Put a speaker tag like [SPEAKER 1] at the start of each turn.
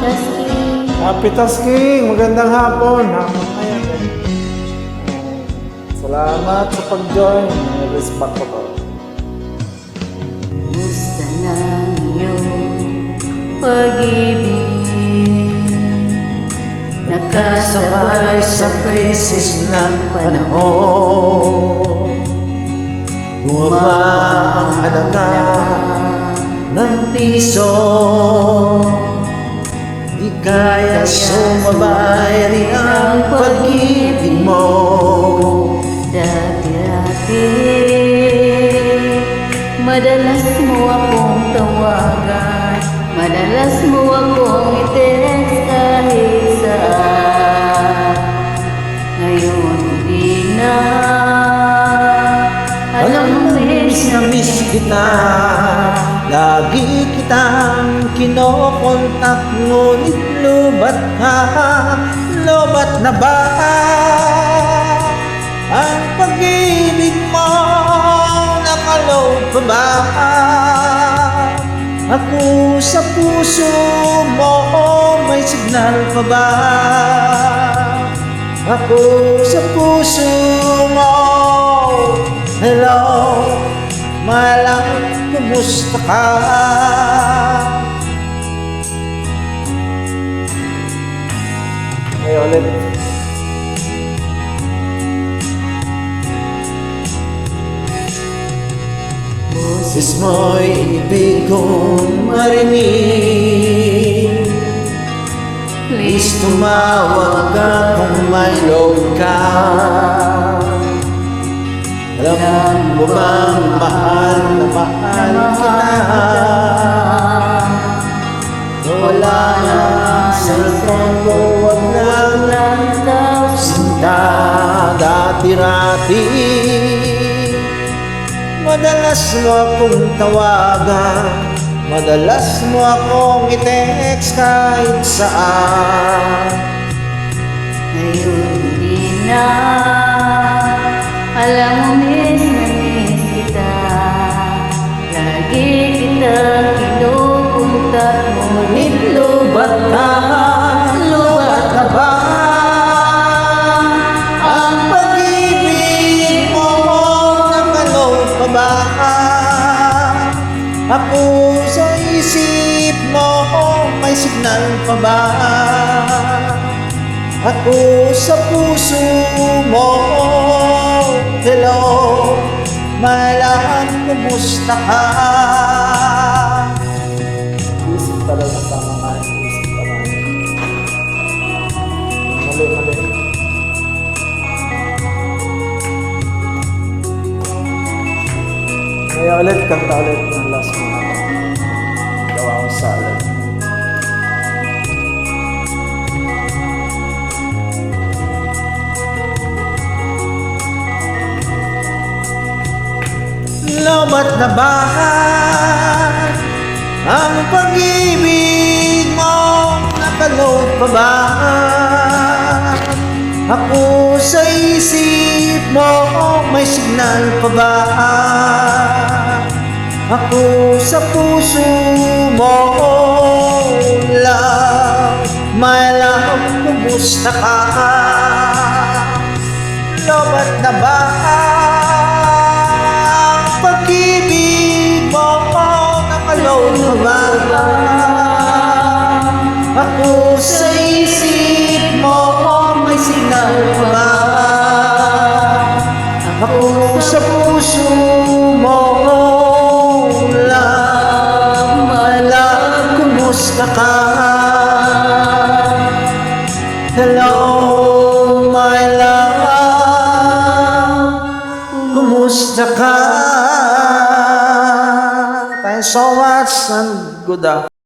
[SPEAKER 1] Tasking.
[SPEAKER 2] Happy tasking! Magandang hapon! Hapon ngayon eh. Salamat sa pag-join. Respect ko to.
[SPEAKER 1] Gusto ng iyong pag-ibig, nakasabay sa krisis ng panahon.
[SPEAKER 2] Bumaba ang halaga ng piso, di kaya sumabay rin ang pag-ibig mo.
[SPEAKER 1] Dati-dati, madalas mo akong tawagan, madalas mo akong i-text kahit saan. Ngayon di na,
[SPEAKER 2] Alam mo, miss na miss kita. Lagi kitang kinokontak, ngunit lubat ka. Lubat na ba ang pag-ibig mo? Nakaload pa ba ako sa puso mo? May signal pa ba ako sa puso mo? Hello, my love, kumusta ka? Ay, ulit. Boses mo'y ibig kong marinig. Please tumawag ka kung may load ka. Alam mo bang mahal na mahal kita? Wala na ang cellphone ko, wag lang daw sinta. Dati-rati madalas mo akong tawagan, madalas mo akong i-text kahit saan.
[SPEAKER 1] ngayon di na, alam mo miss na miss kita. Lagi kita kinukuntat, ngunit lubat ka.
[SPEAKER 2] Lubat ka ba ang pag-ibig mo? Nakaload pa ba ako sa isip mo? May signal pa ba ako sa puso mo? Hello, my love, kumusta ka? Isip talaga tama nga, isip pa nga. Mali. Kaya ulit, kanta ulit ng last mo na. Gawa ko salad. Lubat na ba ang pag-ibig mo? Nakaload pa ba ako sa isip mo? May signal pa ba ako sa puso mo? Love, my love, kumusta ka? Lubat na ba pag-ibig mo? Nakaload pa ba ako sa isip mo? May signal pa ba ako sa puso mo? Love, my love, kumusta ka? Hello, my love, kumusta ka? Thanks so much and good afternoon.